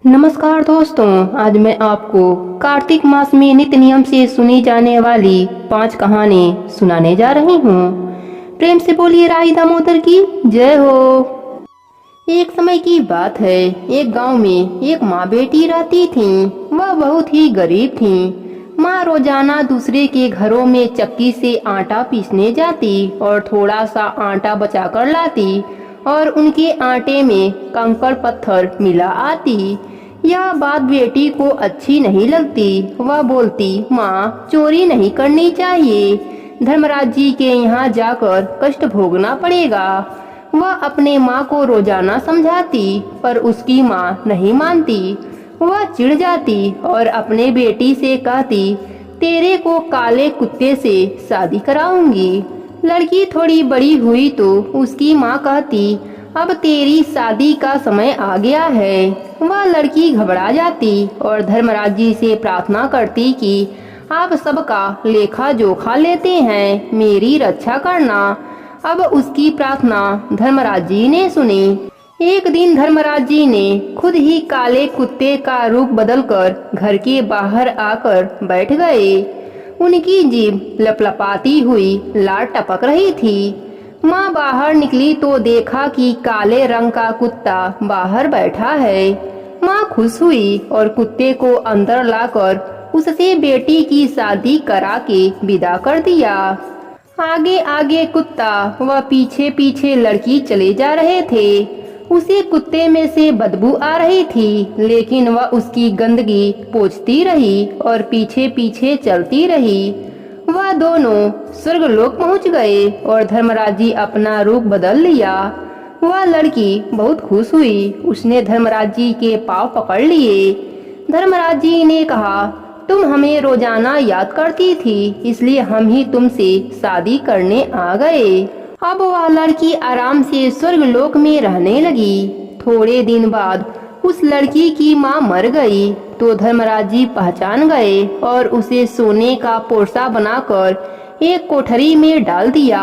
नमस्कार दोस्तों, आज मैं आपको कार्तिक मास में नित्य नियम से सुनी जाने वाली 5 कहानी सुनाने जा रही हूँ। प्रेम से बोलिए राई दामोदर की जय हो। एक समय की बात है, एक गांव में एक माँ बेटी रहती थीं। वह बहुत ही गरीब थीं। माँ रोजाना दूसरे के घरों में चक्की से आटा पीसने जाती और थोड़ा सा आटा बचा कर लाती और उनके आटे में कंकड़ पत्थर मिला आती। यह बात बेटी को अच्छी नहीं लगती। वह बोलती, माँ चोरी नहीं करनी चाहिए, धर्मराज जी के यहाँ जाकर कष्ट भोगना पड़ेगा। वह अपने माँ को रोजाना समझाती, पर उसकी माँ नहीं मानती। वह चिढ़ जाती और अपने बेटी से कहती, तेरे को काले कुत्ते से शादी कराऊंगी। लड़की थोड़ी बड़ी हुई तो उसकी माँ कहती, अब तेरी शादी का समय आ गया है। वह लड़की घबरा जाती और धर्मराज जी से प्रार्थना करती कि आप सबका लेखा जोखा लेते हैं, मेरी रक्षा करना। अब उसकी प्रार्थना धर्मराज जी ने सुनी। एक दिन धर्मराज जी ने खुद ही काले कुत्ते का रूप बदलकर घर के बाहर आकर बैठ गए। उनकी जीभ लपलपाती हुई लार टपक रही थी। माँ बाहर निकली तो देखा कि काले रंग का कुत्ता बाहर बैठा है। माँ खुश हुई और कुत्ते को अंदर लाकर उससे बेटी की शादी करा के विदा कर दिया। आगे आगे कुत्ता व पीछे पीछे लड़की चले जा रहे थे। उसे कुत्ते में से बदबू आ रही थी, लेकिन वह उसकी गंदगी पोंछती रही और पीछे पीछे चलती रही। वह दोनों स्वर्गलोक पहुंच गए और धर्मराज जी अपना रूप बदल लिया। वह लड़की बहुत खुश हुई। उसने धर्मराज जी के पांव पकड़ लिए। धर्मराज जी ने कहा, तुम हमें रोजाना याद करती थी, इसलिए हम ही तुमसे शादी करने आ गए। अब वह लड़की आराम से स्वर्गलोक में रहने लगी। थोड़े दिन बाद उस लड़की की माँ मर गई तो धर्मराज जी पहचान गए और उसे सोने का पोरसा बनाकर एक कोठरी में डाल दिया।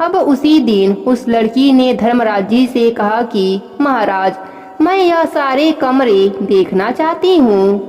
अब उसी दिन उस लड़की ने धर्मराज जी से कहा कि महाराज, मैं यह सारे कमरे देखना चाहती हूँ।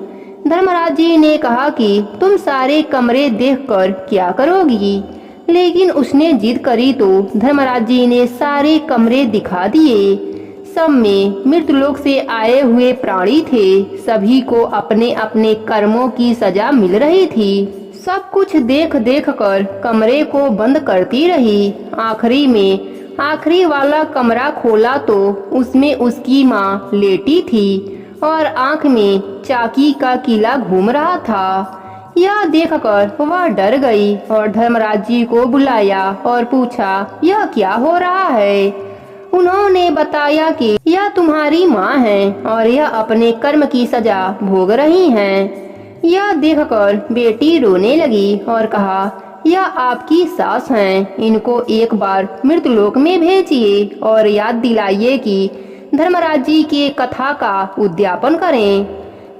धर्मराज जी ने कहा कि तुम सारे कमरे देखकर क्या करोगी, लेकिन उसने जिद करी तो धर्मराज जी ने सारे कमरे दिखा दिए। सब में मृतलोक से आए हुए प्राणी थे। सभी को अपने अपने कर्मों की सजा मिल रही थी। सब कुछ देख देख कर कमरे को बंद करती रही। आखिरी में आखिरी वाला कमरा खोला तो उसमें उसकी माँ लेटी थी और आंख में चाकी का कीला घूम रहा था। यह देखकर वह डर गई और धर्मराज जी को बुलाया और पूछा, यह क्या हो रहा है। उन्होंने बताया कि यह तुम्हारी माँ है और यह अपने कर्म की सजा भोग रही हैं। यह देखकर बेटी रोने लगी और कहा, यह आपकी सास हैं, इनको एक बार मृतलोक में भेजिए और याद दिलाइए कि धर्मराज जी के कथा का उद्यापन करें।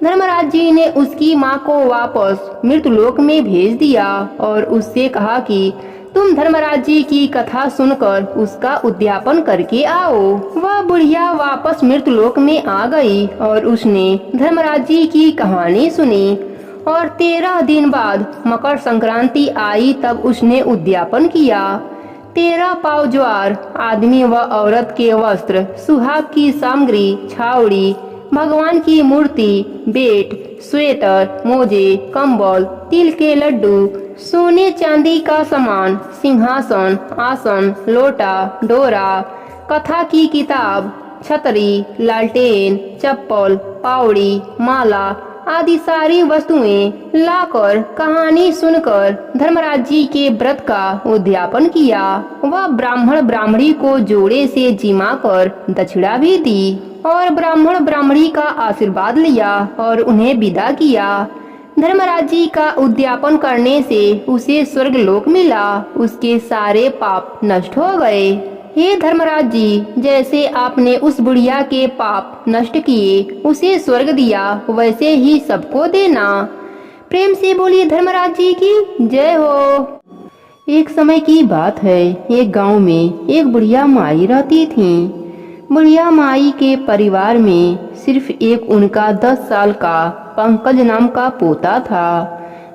धर्मराज जी ने उसकी माँ को वापस मृतलोक में भेज दिया और उससे कहा कि तुम धर्मराज जी की कथा सुनकर उसका उद्यापन करके आओ। वह बुढ़िया वापस मृतलोक में आ गई और उसने धर्मराज जी की कहानी सुनी और 13 दिन बाद मकर संक्रांति आई तब उसने उद्यापन किया। 13 पाव ज्वार, आदमी व औरत के वस्त्र, सुहाग की सामग्री, छावड़ी, भगवान की मूर्ति, बेट, स्वेटर, मोजे, कंबल, तिल के लड्डू, सोने चांदी का सामान, सिंहासन, आसन, लोटा, डोरा, कथा की किताब, छतरी, लालटेन, चप्पल, पावड़ी, माला आदि सारी वस्तुएं लाकर कहानी सुनकर धर्मराज जी के व्रत का उद्यापन किया। वह ब्राह्मण ब्राह्मणी को जोड़े से जिमा कर दक्षिणा भी दी और ब्राह्मण ब्राह्मणी का आशीर्वाद लिया और उन्हें विदा किया। धर्मराज जी का उद्यापन करने से उसे स्वर्गलोक मिला। उसके सारे पाप नष्ट हो गए। हे धर्मराज जी, जैसे आपने उस बुढ़िया के पाप नष्ट किए, उसे स्वर्ग दिया, वैसे ही सबको देना। प्रेम से बोलिए धर्मराज जी की जय हो। एक समय की बात है, एक गांव में एक बुढ़िया माई रहती थी। बुढ़िया माई के परिवार में सिर्फ एक उनका 10 साल का पंकज नाम का पोता था।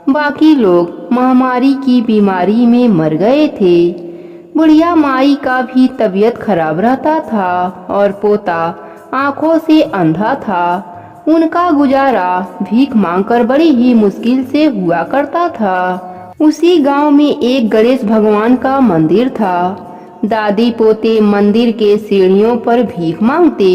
बाकी लोग महामारी की बीमारी में मर गए थे। बुढ़िया माई का भी तबीयत खराब रहता था और पोता आंखों से अंधा था। उनका गुजारा भीख मांगकर बड़ी ही मुश्किल से हुआ करता था। उसी गांव में एक गणेश भगवान का मंदिर था। दादी पोते मंदिर के सीढ़ियों पर भीख मांगते।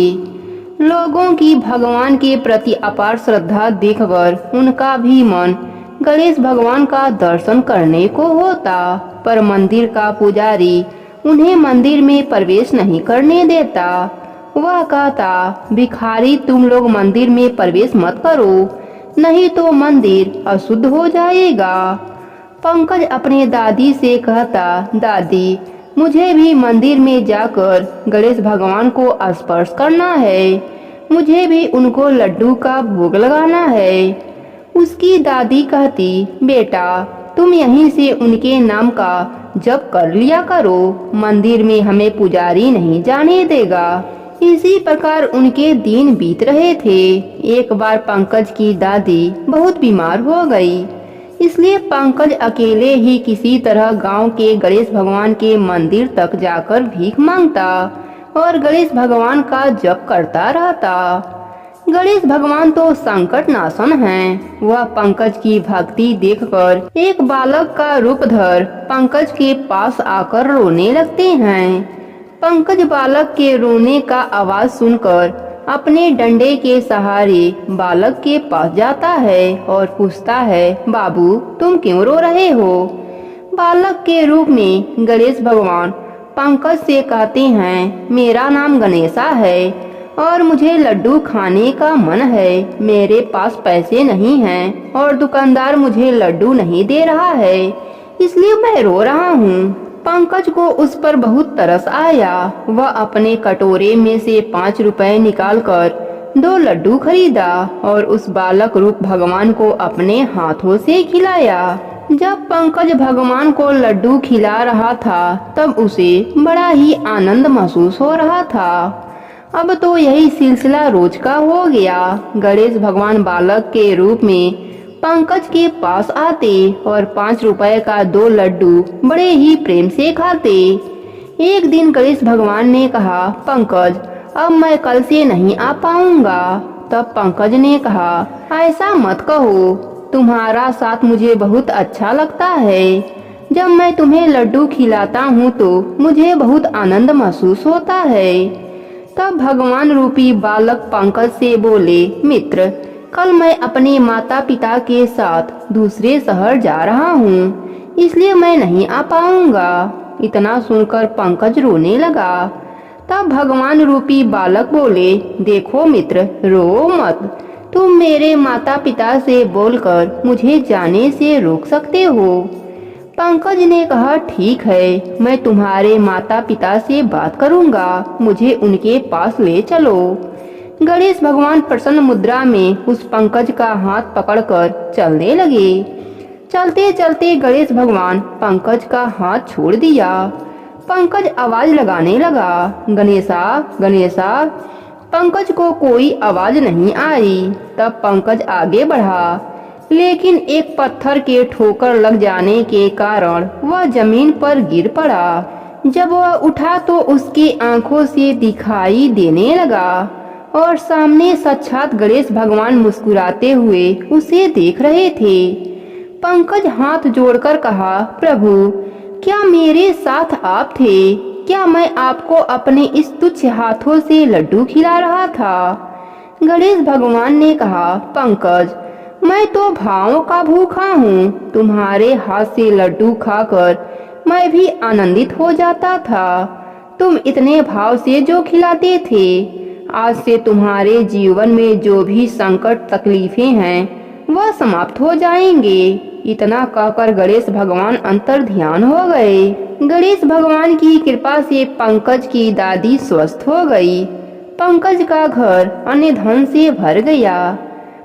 लोगों की भगवान के प्रति अपार श्रद्धा देखकर उनका भी मन गणेश भगवान का दर्शन करने को होता, पर मंदिर का पुजारी उन्हें मंदिर में प्रवेश नहीं करने देता। वह कहता, भिखारी तुम लोग मंदिर में प्रवेश मत करो, नहीं तो मंदिर अशुद्ध हो जाएगा। पंकज अपने दादी से कहता, दादी मुझे भी मंदिर में जाकर गणेश भगवान को स्पर्श करना है, मुझे भी उनको लड्डू का भोग लगाना है। उसकी दादी कहती, बेटा तुम यहीं से उनके नाम का जप कर लिया करो, मंदिर में हमें पुजारी नहीं जाने देगा। इसी प्रकार उनके दिन बीत रहे थे। एक बार पंकज की दादी बहुत बीमार हो गई, इसलिए पंकज अकेले ही किसी तरह गांव के गणेश भगवान के मंदिर तक जाकर भीख मांगता और गणेश भगवान का जप करता रहता। गणेश भगवान तो संकट नाशन हैं। वह पंकज की भक्ति देखकर एक बालक का रूप धर पंकज के पास आकर रोने लगते हैं। पंकज बालक के रोने का आवाज सुनकर अपने डंडे के सहारे बालक के पास जाता है और पूछता है, बाबू तुम क्यों रो रहे हो? बालक के रूप में गणेश भगवान पंकज से कहते हैं, मेरा नाम गणेशा है और मुझे लड्डू खाने का मन है। मेरे पास पैसे नहीं हैं और दुकानदार मुझे लड्डू नहीं दे रहा है, इसलिए मैं रो रहा हूँ। पंकज को उस पर बहुत तरस आया। वह अपने कटोरे में से 5 रुपए निकालकर 2 लड्डू खरीदा और उस बालक रूप भगवान को अपने हाथों से खिलाया। जब पंकज भगवान को लड्डू खिला रहा था तब उसे बड़ा ही आनंद महसूस हो रहा था। अब तो यही सिलसिला रोज का हो गया। गणेश भगवान बालक के रूप में पंकज के पास आते और 5 रुपए का 2 लड्डू बड़े ही प्रेम से खाते। एक दिन गणेश भगवान ने कहा, पंकज अब मैं कल से नहीं आ पाऊंगा। तब पंकज ने कहा, ऐसा मत कहो, तुम्हारा साथ मुझे बहुत अच्छा लगता है। जब मैं तुम्हें लड्डू खिलाता हूँ तो मुझे बहुत आनंद महसूस होता है। तब भगवान रूपी बालक पंकज से बोले, मित्र कल मैं अपने माता पिता के साथ दूसरे शहर जा रहा हूँ, इसलिए मैं नहीं आ पाऊंगा। इतना सुनकर पंकज रोने लगा। तब भगवान रूपी बालक बोले, देखो मित्र रो मत, तुम मेरे माता पिता से बोलकर मुझे जाने से रोक सकते हो। पंकज ने कहा, ठीक है, मैं तुम्हारे माता पिता से बात करूंगा, मुझे उनके पास ले चलो। गणेश भगवान प्रसन्न मुद्रा में उस पंकज का हाथ पकड़कर चलने लगे। चलते चलते गणेश भगवान पंकज का हाथ छोड़ दिया। पंकज आवाज लगाने लगा, गणेशा गणेशा। पंकज को कोई आवाज नहीं आई। तब पंकज आगे बढ़ा, लेकिन एक पत्थर के ठोकर लग जाने के कारण वह जमीन पर गिर पड़ा। जब वह उठा तो उसकी आंखों से दिखाई देने लगा और सामने साक्षात गणेश भगवान मुस्कुराते हुए उसे देख रहे थे। पंकज हाथ जोड़कर कहा, प्रभु क्या मेरे साथ आप थे? क्या मैं आपको अपने इस तुच्छ हाथों से लड्डू खिला रहा था? गणेश भगवान ने कहा, पंकज मैं तो भावों का भूखा हूँ, तुम्हारे हाथ से लड्डू खाकर मैं भी आनंदित हो जाता था। तुम इतने भाव से जो खिलाते थे, आज से तुम्हारे जीवन में जो भी संकट तकलीफें हैं वह समाप्त हो जाएंगे। इतना कहकर गणेश भगवान अंतर ध्यान हो गए। गणेश भगवान की कृपा से पंकज की दादी स्वस्थ हो गई। पंकज का घर अन्य धन से भर गया।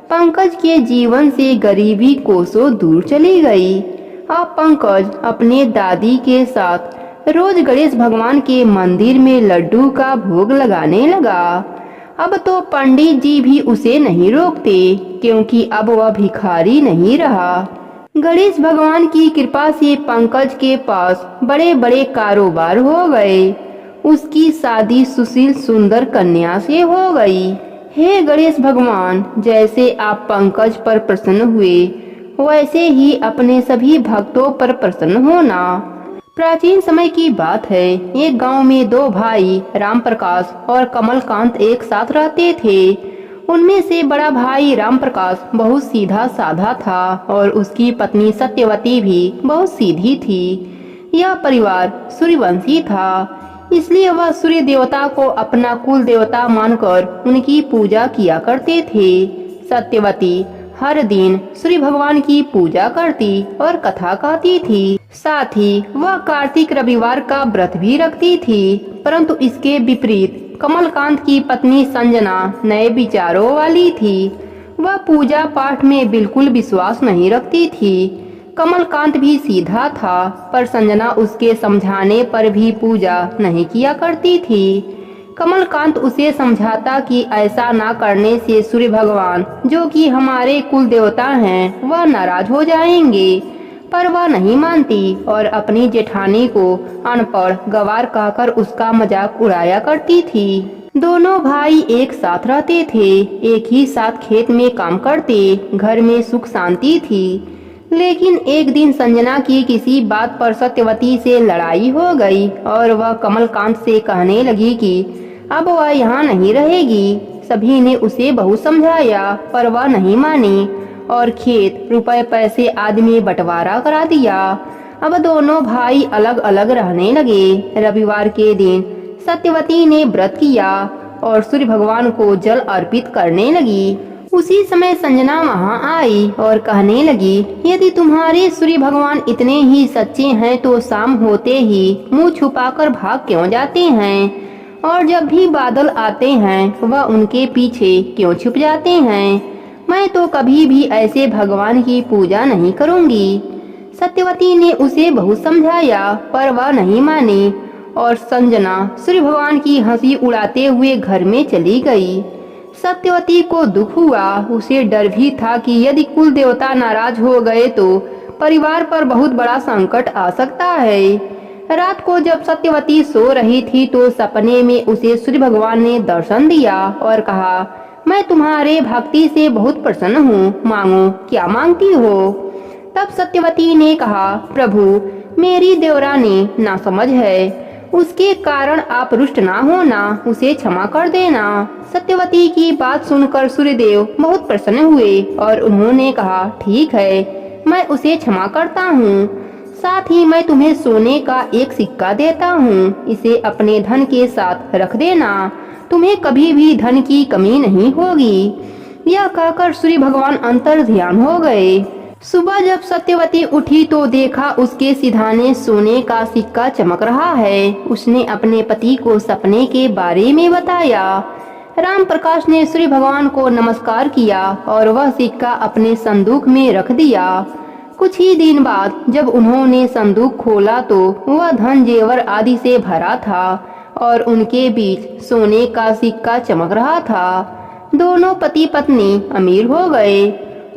पंकज के जीवन से गरीबी कोसों दूर चली गई। अब पंकज अपने दादी के साथ रोज गणेश भगवान के मंदिर में लड्डू का भोग लगाने लगा। अब तो पंडित जी भी उसे नहीं रोकते, क्योंकि अब वह भिखारी नहीं रहा। गणेश भगवान की कृपा से पंकज के पास बड़े बड़े कारोबार हो गए। उसकी शादी सुशील सुंदर कन्या से हो गई। हे गणेश भगवान, जैसे आप पंकज पर प्रसन्न हुए, वैसे ही अपने सभी भक्तों पर प्रसन्न होना। प्राचीन समय की बात है, एक गांव में दो भाई राम प्रकाश और कमलकांत एक साथ रहते थे। उनमें से बड़ा भाई राम प्रकाश बहुत सीधा साधा था और उसकी पत्नी सत्यवती भी बहुत सीधी थी। यह परिवार सूर्यवंशी था, इसलिए वह सूर्य देवता को अपना कुल देवता मानकर उनकी पूजा किया करते थे। सत्यवती हर दिन सूर्य भगवान की पूजा करती और कथा कहती थी। साथ ही वह कार्तिक रविवार का व्रत भी रखती थी। परंतु इसके विपरीत कमलकांत की पत्नी संजना नए विचारों वाली थी। वह पूजा पाठ में बिल्कुल विश्वास नहीं रखती थी। कमलकांत भी सीधा था, पर संजना उसके समझाने पर भी पूजा नहीं किया करती थी। कमलकांत उसे समझाता कि ऐसा ना करने से सूर्य भगवान, जो कि हमारे कुल देवता हैं, वह नाराज हो जाएंगे, पर वह नहीं मानती और अपनी जेठानी को अनपढ़ गवार कहकर उसका मजाक उड़ाया करती थी। दोनों भाई एक साथ रहते थे, एक ही साथ खेत में काम करते, घर में सुख शांति थी। लेकिन एक दिन संजना की किसी बात पर सत्यवती से लड़ाई हो गई और वह कमलकांत से कहने लगी कि अब वह यहाँ नहीं रहेगी। सभी ने उसे बहुत समझाया, पर वह नहीं मानी और खेत, रुपए, पैसे आदि में बंटवारा करा दिया। अब दोनों भाई अलग अलग रहने लगे। रविवार के दिन सत्यवती ने व्रत किया और सूर्य भगवान को जल अर्पित करने लगी। उसी समय संजना वहां आई और कहने लगी, यदि तुम्हारे सूर्य भगवान इतने ही सच्चे हैं तो शाम होते ही मुंह छुपाकर भाग क्यों जाते हैं, और जब भी बादल आते हैं वह उनके पीछे क्यों छुप जाते हैं। मैं तो कभी भी ऐसे भगवान की पूजा नहीं करूंगी। सत्यवती ने उसे बहुत समझाया, पर वह नहीं मानी और संजना सूर्य भगवान की हंसी उड़ाते हुए घर में चली गई। सत्यवती को दुख हुआ। उसे डर भी था कि यदि कुल देवता नाराज हो गए तो परिवार पर बहुत बड़ा संकट आ सकता है। रात को जब सत्यवती सो रही थी तो सपने में उसे सूर्य भगवान ने दर्शन दिया और कहा, मैं तुम्हारे भक्ति से बहुत प्रसन्न हूँ, मांगो क्या मांगती हो। तब सत्यवती ने कहा, प्रभु मेरी देवरानी नासमझ है, उसके कारण आप रुष्ट ना होना, उसे क्षमा कर देना। सत्यवती की बात सुनकर सूर्यदेव बहुत प्रसन्न हुए और उन्होंने कहा, ठीक है, मैं उसे क्षमा करता हूँ। साथ ही मैं तुम्हें सोने का एक सिक्का देता हूँ, इसे अपने धन के साथ रख देना, तुम्हें कभी भी धन की कमी नहीं होगी। यह कहकर सूर्य भगवान अंतर ध्यान हो गए। सुबह जब सत्यवती उठी तो देखा उसके सिधाने सोने का सिक्का चमक रहा है। उसने अपने पति को सपने के बारे में बताया। राम प्रकाश ने सूर्य भगवान को नमस्कार किया और वह सिक्का अपने संदूक में रख दिया। कुछ ही दिन बाद जब उन्होंने संदूक खोला तो वह धन जेवर आदि से भरा था और उनके बीच सोने का सिक्का चमक रहा था। दोनों पति पत्नी अमीर हो गए।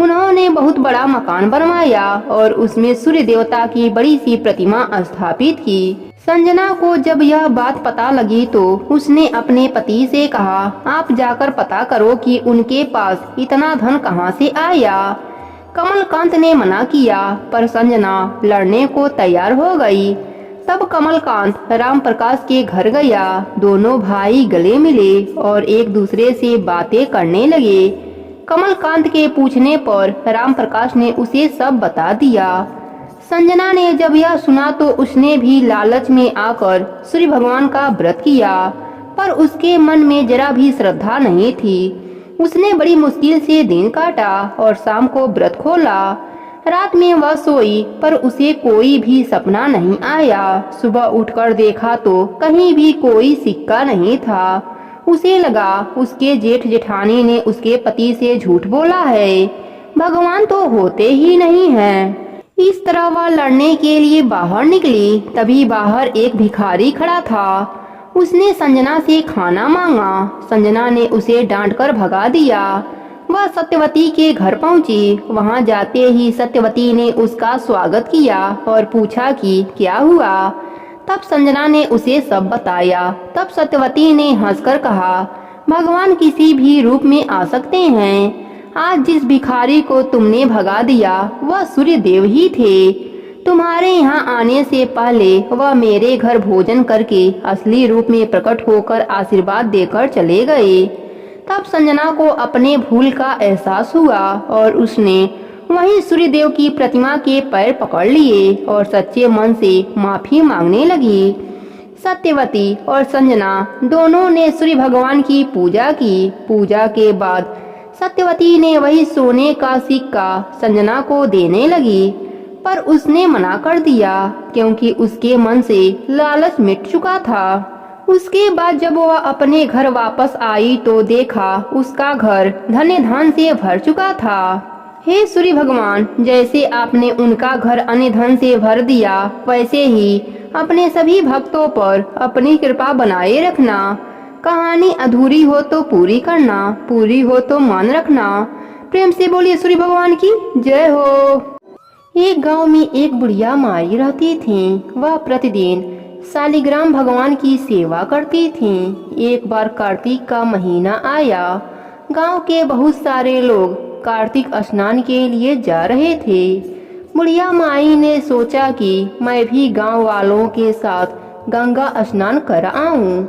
उन्होंने बहुत बड़ा मकान बनवाया और उसमें सूर्य देवता की बड़ी सी प्रतिमा स्थापित की। संजना को जब यह बात पता लगी तो उसने अपने पति से कहा, आप जाकर पता करो कि उनके पास इतना धन कहाँ से आया। कमलकांत ने मना किया, पर संजना लड़ने को तैयार हो गई। तब कमलकांत राम प्रकाश के घर गया। दोनों भाई गले मिले और एक दूसरे से बातें करने लगे। कमलकांत के पूछने पर राम प्रकाश ने उसे सब बता दिया। संजना ने जब यह सुना तो उसने भी लालच में आकर सूर्य भगवान का व्रत किया, पर उसके मन में जरा भी श्रद्धा नहीं थी। उसने बड़ी मुश्किल से दिन काटा और शाम को व्रत खोला। रात में वह सोई, पर उसे कोई भी सपना नहीं आया। सुबह उठकर देखा तो कहीं भी कोई सिक्का नहीं था। उसे लगा उसके जेठ जेठानी ने उसके पति से झूठ बोला है, भगवान तो होते ही नहीं हैं। इस तरह वह लड़ने के लिए बाहर निकली। तभी बाहर एक भिखारी खड़ा था। उसने संजना से खाना मांगा। संजना ने उसे डांटकर भगा दिया। वह सत्यवती के घर पहुंची। वहां जाते ही सत्यवती ने उसका स्वागत किया और पूछा कि क्या हुआ। तब संजना ने उसे सब बताया। तब सत्यवती ने हंसकर कहा, भगवान किसी भी रूप में आ सकते हैं। आज जिस भिखारी को तुमने भगा दिया वह सूर्य देव ही थे। तुम्हारे यहाँ आने से पहले वह मेरे घर भोजन करके असली रूप में प्रकट होकर आशीर्वाद देकर चले गए। तब संजना को अपने भूल का एहसास हुआ और उसने वहीं सूर्य देव की प्रतिमा के पैर पकड़ लिए और सच्चे मन से माफी मांगने लगी। सत्यवती और संजना दोनों ने सूर्य भगवान की पूजा की। पूजा के बाद सत्यवती ने वही सोने का सिक्का संजना को देने लगी, पर उसने मना कर दिया क्योंकि उसके मन से लालच मिट चुका था। उसके बाद जब वह अपने घर वापस आई तो देखा उसका घर धन धन से भर चुका था। हे सूर्य भगवान, जैसे आपने उनका घर अन्य धन से भर दिया वैसे ही अपने सभी भक्तों पर अपनी कृपा बनाए रखना। कहानी अधूरी हो तो पूरी करना, पूरी हो तो मान रखना। प्रेम से बोलिए सूर्य भगवान की जय हो। एक गांव में एक बुढ़िया माई रहती थी। वह प्रतिदिन शालिग्राम भगवान की सेवा करती थी। एक बार कार्तिक का महीना आया। गांव के बहुत सारे लोग कार्तिक स्नान के लिए जा रहे थे। बुढ़िया माई ने सोचा कि मैं भी गांव वालों के साथ गंगा स्नान कर आऊं।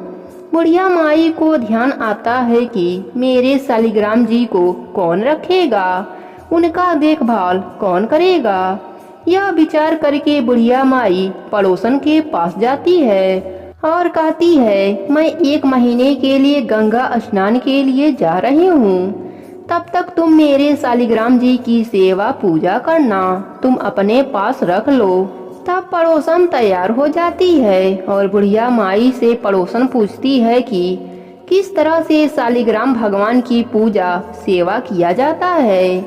बुढ़िया माई को ध्यान आता है कि मेरे शालिग्राम जी को कौन रखेगा, उनका देखभाल कौन करेगा। यह विचार करके बुढ़िया माई पड़ोसन के पास जाती है और कहती है, मैं 1 महीने के लिए गंगा स्नान के लिए जा रही हूँ। तब तक तुम मेरे शालिग्राम जी की सेवा पूजा करना, तुम अपने पास रख लो। तब पड़ोसन तैयार हो जाती है और बुढ़िया माई से पड़ोसन पूछती है कि किस तरह से शालिग्राम भगवान की पूजा सेवा किया जाता है।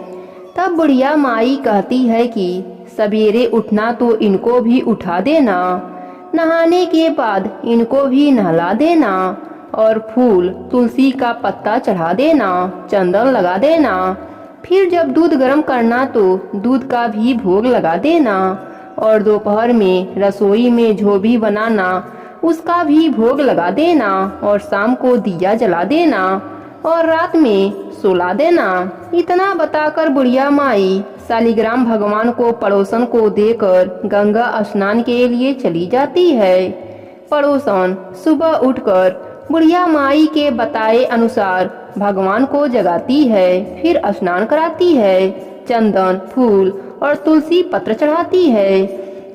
तब बुढ़िया माई कहती है कि सवेरे उठना तो इनको भी उठा देना, नहाने के बाद इनको भी नहला देना और फूल तुलसी का पत्ता चढ़ा देना, चंदन लगा देना। फिर जब दूध गर्म करना तो दूध का भी भोग लगा देना और दोपहर में रसोई में जो भी बनाना उसका भी भोग लगा देना और शाम को दिया जला देना और रात में सुला देना। इतना बताकर बुढ़िया माई शालिग्राम भगवान को पड़ोसन को देकर गंगा स्नान के लिए चली जाती है। पड़ोसन सुबह उठकर बुढ़िया माई के बताए अनुसार भगवान को जगाती है, फिर स्नान कराती है, चंदन फूल और तुलसी पत्र चढ़ाती है,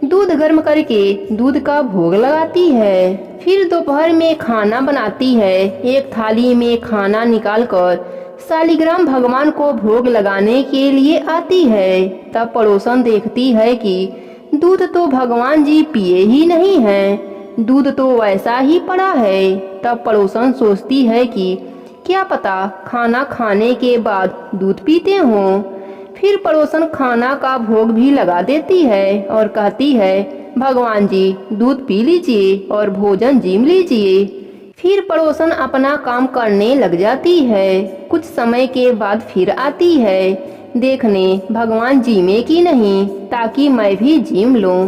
दूध गर्म करके दूध का भोग लगाती है। फिर दोपहर में खाना बनाती है। एक थाली में खाना निकालकर शालिग्राम भगवान को भोग लगाने के लिए आती है। तब पड़ोसन देखती है कि दूध तो भगवान जी पिए ही नहीं हैं, दूध तो वैसा ही पड़ा है। तब पड़ोसन सोचती है कि क्या पता खाना खाने के बाद दूध पीते हों। फिर पड़ोसन खाना का भोग भी लगा देती है और कहती है, भगवान जी दूध पी लीजिए और भोजन जीम लीजिए। फिर पड़ोसन अपना काम करने लग जाती है। कुछ समय के बाद फिर आती है देखने भगवान जीमे की नहीं, ताकि मैं भी जीम लूं।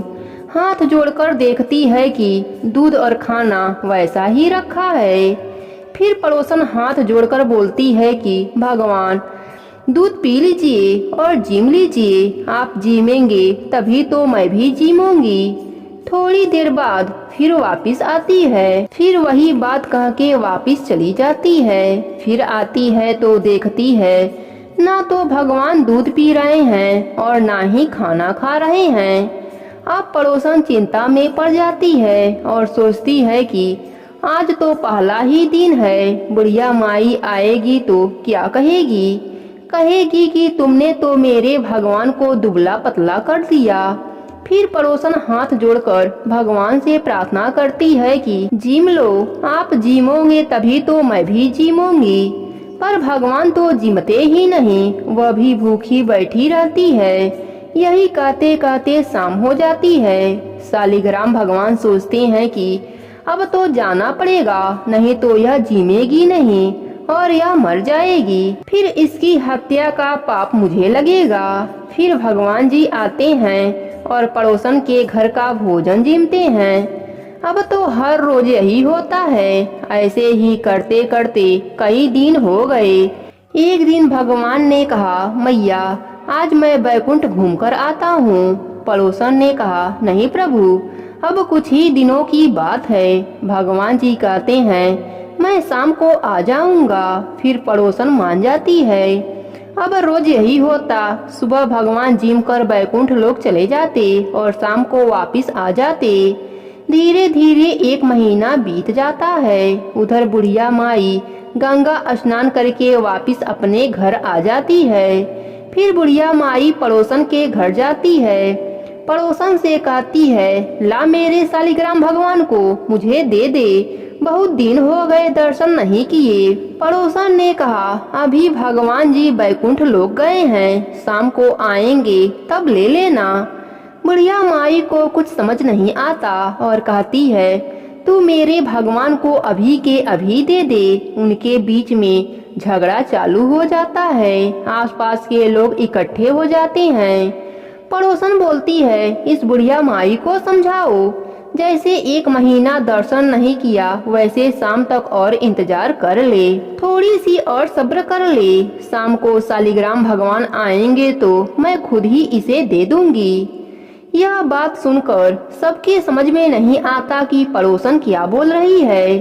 हाथ जोड़कर देखती है कि दूध और खाना वैसा ही रखा है। फिर पड़ोसन हाथ जोड़कर बोलती है कि भगवान दूध पी लीजिए और जीम लीजिए, आप जीमेंगे तभी तो मैं भी जीमूंगी। थोड़ी देर बाद फिर वापस आती है। फिर वही बात कह के वापस चली जाती है। फिर आती है तो देखती है ना तो भगवान दूध पी रहे हैं और ना ही खाना खा रहे हैं। अब पड़ोसन चिंता में पड़ जाती है और सोचती है कि आज तो पहला ही दिन है, बुढ़िया माई आएगी तो क्या कहेगी। कहेगी कि तुमने तो मेरे भगवान को दुबला पतला कर दिया। फिर पड़ोसन हाथ जोड़कर भगवान से प्रार्थना करती है कि जीम लो, आप जीमोगे तभी तो मैं भी जीमूंगी। पर भगवान तो जीमते ही नहीं, वह भी भूखी बैठी रहती है। यही कहते कहते शाम हो जाती है। शालिग्राम भगवान सोचते हैं कि अब तो जाना पड़ेगा, नहीं तो यह जीमेगी नहीं और यह मर जाएगी, फिर इसकी हत्या का पाप मुझे लगेगा। फिर भगवान जी आते हैं और पड़ोसन के घर का भोजन जीमते हैं। अब तो हर रोज यही होता है। ऐसे ही करते करते कई दिन हो गए। एक दिन भगवान ने कहा, मैया आज मैं बैकुंठ घूमकर आता हूँ। पड़ोसन ने कहा, नहीं प्रभु, अब कुछ ही दिनों की बात है। भगवान जी कहते हैं, मैं शाम को आ जाऊंगा। फिर पड़ोसन मान जाती है। अब रोज यही होता। सुबह भगवान जिम कर बैकुंठ लोग चले जाते और शाम को वापिस आ जाते। धीरे धीरे 1 महीना बीत जाता है। उधर बुढ़िया माई गंगा स्नान करके वापिस अपने घर आ जाती है। फिर बुढ़िया माई पड़ोसन के घर जाती है। पड़ोसन से कहती है, ला मेरे शालिग्राम भगवान को मुझे दे दे, बहुत दिन हो गए दर्शन नहीं किए। पड़ोसन ने कहा, अभी भगवान जी बैकुंठ लोग गए हैं, शाम को आएंगे तब ले लेना। बुढ़िया माई को कुछ समझ नहीं आता और कहती है, तू मेरे भगवान को अभी के अभी दे दे। उनके बीच में झगड़ा चालू हो जाता है। आसपास के लोग इकट्ठे हो जाते हैं। पड़ोसन बोलती है, इस बुढ़िया माई को समझाओ, जैसे 1 महीना दर्शन नहीं किया वैसे शाम तक और इंतजार कर ले, थोड़ी सी और सब्र कर ले। शाम को शालिग्राम भगवान आएंगे तो मैं खुद ही इसे दे दूंगी। यह बात सुनकर सबके समझ में नहीं आता कि पड़ोसन क्या बोल रही है।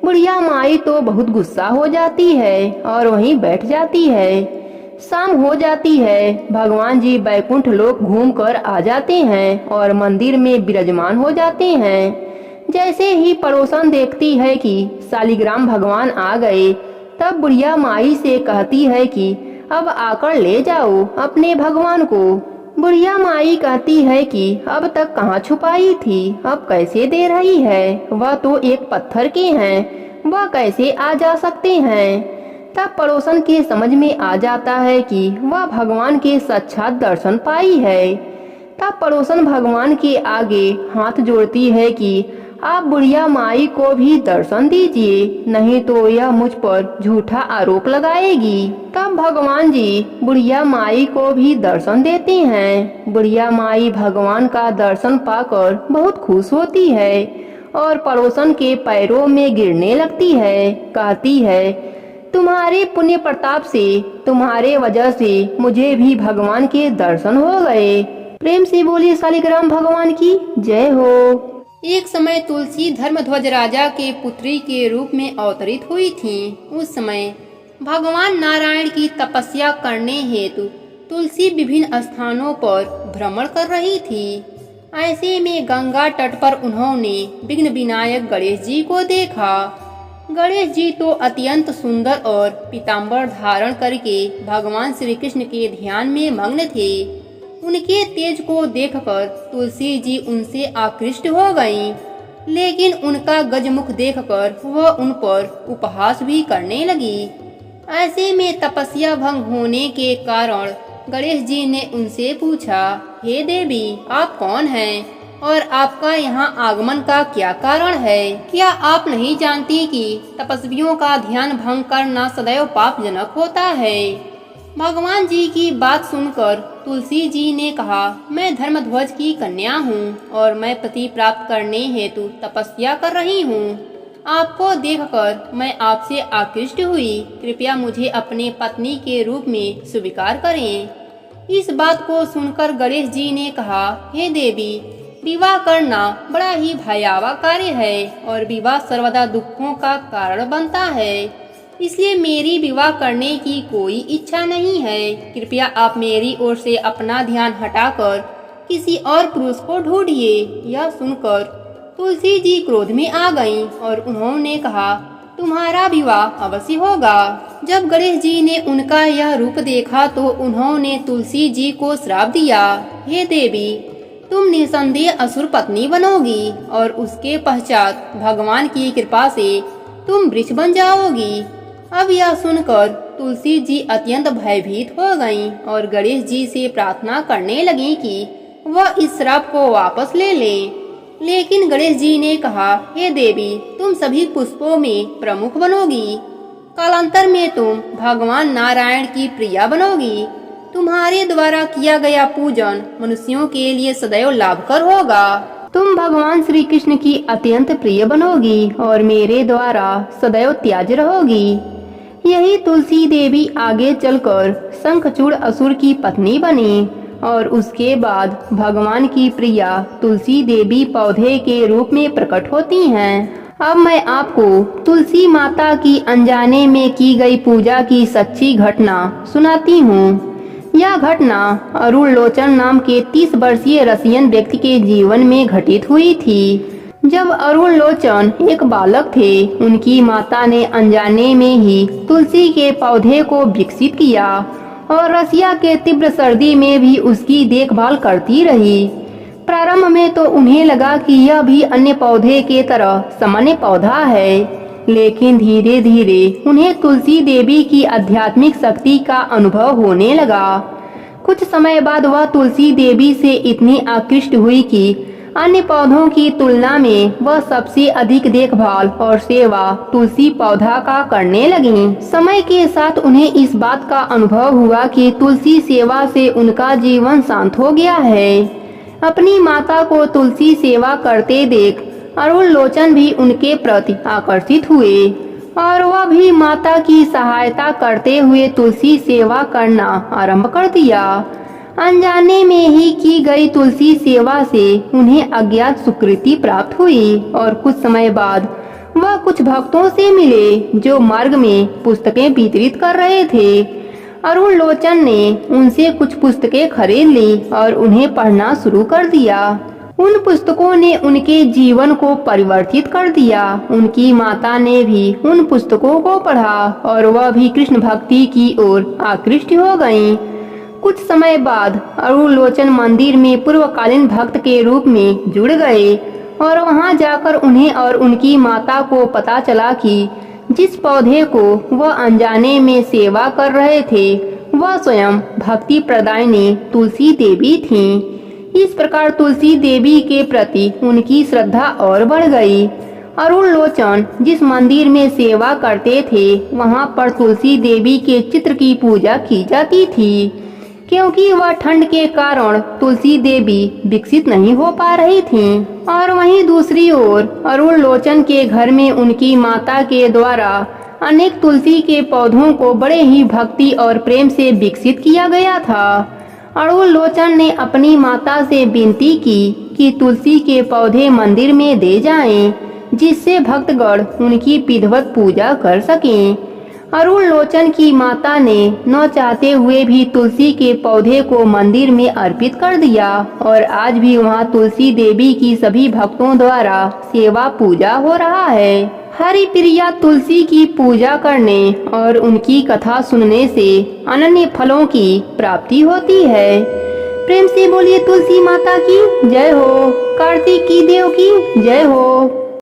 बुढ़िया माई तो बहुत गुस्सा हो जाती है और वहीं बैठ जाती है। शाम हो जाती है। भगवान जी बैकुंठ लोक घूम कर आ जाते हैं और मंदिर में विराजमान हो जाते हैं। जैसे ही पड़ोसन देखती है कि शालिग्राम भगवान आ गए, तब बुढ़िया माई से कहती है कि अब आकर ले जाओ अपने भगवान को। बुढ़िया माई कहती है कि अब तक कहाँ छुपाई थी, अब कैसे दे रही है, वह तो एक पत्थर के हैं, वह कैसे आ जा सकते हैं। तब पड़ोसन के समझ में आ जाता है कि वह भगवान के साक्षात दर्शन पाई है। तब पड़ोसन भगवान के आगे हाथ जोड़ती है कि आप बुढ़िया माई को भी दर्शन दीजिए, नहीं तो यह मुझ पर झूठा आरोप लगाएगी। तब भगवान जी बुढ़िया माई को भी दर्शन देते हैं। बुढ़िया माई भगवान का दर्शन पाकर बहुत खुश होती है और पड़ोसन के पैरों में गिरने लगती है। कहती है, तुम्हारे पुण्य प्रताप से, तुम्हारे वजह से मुझे भी भगवान के दर्शन हो गए। प्रेम से बोली शालिग्राम भगवान की जय हो। एक समय तुलसी धर्मध्वज राजा के पुत्री के रूप में अवतरित हुई थीं। उस समय भगवान नारायण की तपस्या करने हेतु तुलसी विभिन्न स्थानों पर भ्रमण कर रही थी। ऐसे में गंगा तट पर उन्होंने विघ्न विनायक गणेश जी को देखा। गणेश जी तो अत्यंत सुंदर और पीताम्बर धारण करके भगवान श्री कृष्ण के ध्यान में मग्न थे। उनके तेज को देखकर तुलसी जी उनसे आकृष्ट हो गईं, लेकिन उनका गजमुख देखकर वह उन पर उपहास भी करने लगी। ऐसे में तपस्या भंग होने के कारण गणेश जी ने उनसे पूछा, हे देवी, आप कौन हैं और आपका यहाँ आगमन का क्या कारण है? क्या आप नहीं जानती कि तपस्वियों का ध्यान भंग करना सदैव पापजनक होता है? भगवान जी की बात सुनकर तुलसी जी ने कहा, मैं धर्मध्वज की कन्या हूँ और मैं पति प्राप्त करने हेतु तपस्या कर रही हूँ। आपको देखकर मैं आपसे आकृष्ट हुई। कृपया मुझे अपने पत्नी के रूप में स्वीकार करें। इस बात को सुनकर गणेश जी ने कहा, हे देवी, विवाह करना बड़ा ही भयावह कार्य है और विवाह सर्वदा दुखों का कारण बनता है। इसलिए मेरी विवाह करने की कोई इच्छा नहीं है। कृपया आप मेरी ओर से अपना ध्यान हटाकर किसी और पुरुष को ढूंढिए। यह सुनकर तुलसी जी क्रोध में आ गईं और उन्होंने कहा, तुम्हारा विवाह अवश्य होगा। जब गणेश जी ने उनका यह रूप देखा तो उन्होंने तुलसी जी को श्राप दिया, हे देवी, तुम निसंदेह असुर पत्नी बनोगी और उसके पश्चात भगवान की कृपा से तुम वृक्ष बन जाओगी। अब यह सुनकर तुलसी जी अत्यंत भयभीत हो गईं और गणेश जी से प्रार्थना करने लगीं कि वह इस श्राप को वापस ले लें। लेकिन गणेश जी ने कहा, हे देवी, तुम सभी पुष्पों में प्रमुख बनोगी। कालांतर में तुम भगवान नारायण की प्रिया बनोगी। तुम्हारे द्वारा किया गया पूजन मनुष्यों के लिए सदैव लाभकर होगा। तुम भगवान श्री कृष्ण की अत्यंत प्रिय बनोगी और मेरे द्वारा सदैव त्याज्य रहोगी। यही तुलसी देवी आगे चलकर शंखचूड़ असुर की पत्नी बनी और उसके बाद भगवान की प्रिया तुलसी देवी पौधे के रूप में प्रकट होती हैं। अब मैं आपको तुलसी माता की अनजाने में की गई पूजा की सच्ची घटना सुनाती हूँ। यह घटना अरुण लोचन नाम के 30 वर्षीय रसियन व्यक्ति के जीवन में घटित हुई थी। जब अरुण लोचन एक बालक थे, उनकी माता ने अनजाने में ही तुलसी के पौधे को विकसित किया और रसिया के तीव्र सर्दी में भी उसकी देखभाल करती रही। प्रारंभ में तो उन्हें लगा कि यह भी अन्य पौधे के तरह सामान्य पौधा है, लेकिन धीरे धीरे उन्हें तुलसी देवी की आध्यात्मिक शक्ति का अनुभव होने लगा। कुछ समय बाद वह तुलसी देवी से इतनी आकृष्ट हुई कि अन्य पौधों की तुलना में वह सबसे अधिक देखभाल और सेवा तुलसी पौधा का करने लगी। समय के साथ उन्हें इस बात का अनुभव हुआ कि तुलसी सेवा से उनका जीवन शांत हो गया है। अपनी माता को तुलसी सेवा करते देख अरुण लोचन भी उनके प्रति आकर्षित हुए और वह भी माता की सहायता करते हुए तुलसी सेवा करना आरंभ कर दिया। अनजाने में ही की गई तुलसी सेवा से उन्हें अज्ञात सुकृति प्राप्त हुई और कुछ समय बाद वह कुछ भक्तों से मिले जो मार्ग में पुस्तकें वितरित कर रहे थे। अरुण लोचन ने उनसे कुछ पुस्तकें खरीद ली और उन्हें पढ़ना शुरू कर दिया। उन पुस्तकों ने उनके जीवन को परिवर्तित कर दिया। उनकी माता ने भी उन पुस्तकों को पढ़ा और वह भी कृष्ण भक्ति की ओर आकृष्ट हो गईं। कुछ समय बाद अरुण लोचन मंदिर में पूर्वकालीन भक्त के रूप में जुड़ गए और वहां जाकर उन्हें और उनकी माता को पता चला कि जिस पौधे को वह अनजाने में सेवा कर रहे थे वह स्वयं भक्ति प्रदायिनी तुलसी देवी थीं। इस प्रकार तुलसी देवी के प्रति उनकी श्रद्धा और बढ़ गई। अरुण लोचन जिस मंदिर में सेवा करते थे वहां पर तुलसी देवी के चित्र की पूजा की जाती थी, क्योंकि वह ठंड के कारण तुलसी देवी विकसित नहीं हो पा रही थीं। और वहीं दूसरी ओर अरुण लोचन के घर में उनकी माता के द्वारा अनेक तुलसी के पौधों को बड़े ही भक्ति और प्रेम से विकसित किया गया था। अरुण लोचन ने अपनी माता से विनती की कि तुलसी के पौधे मंदिर में दे जाएं, जिससे भक्तगण उनकी विधिवत पूजा कर सकें। अरुण लोचन की माता ने न चाहते हुए भी तुलसी के पौधे को मंदिर में अर्पित कर दिया और आज भी वहां तुलसी देवी की सभी भक्तों द्वारा सेवा पूजा हो रहा है। हरि प्रिया तुलसी की पूजा करने और उनकी कथा सुनने से अनन्य फलों की प्राप्ति होती है। प्रेम से बोलिए तुलसी माता की जय हो, कार्तिक की देव की जय हो।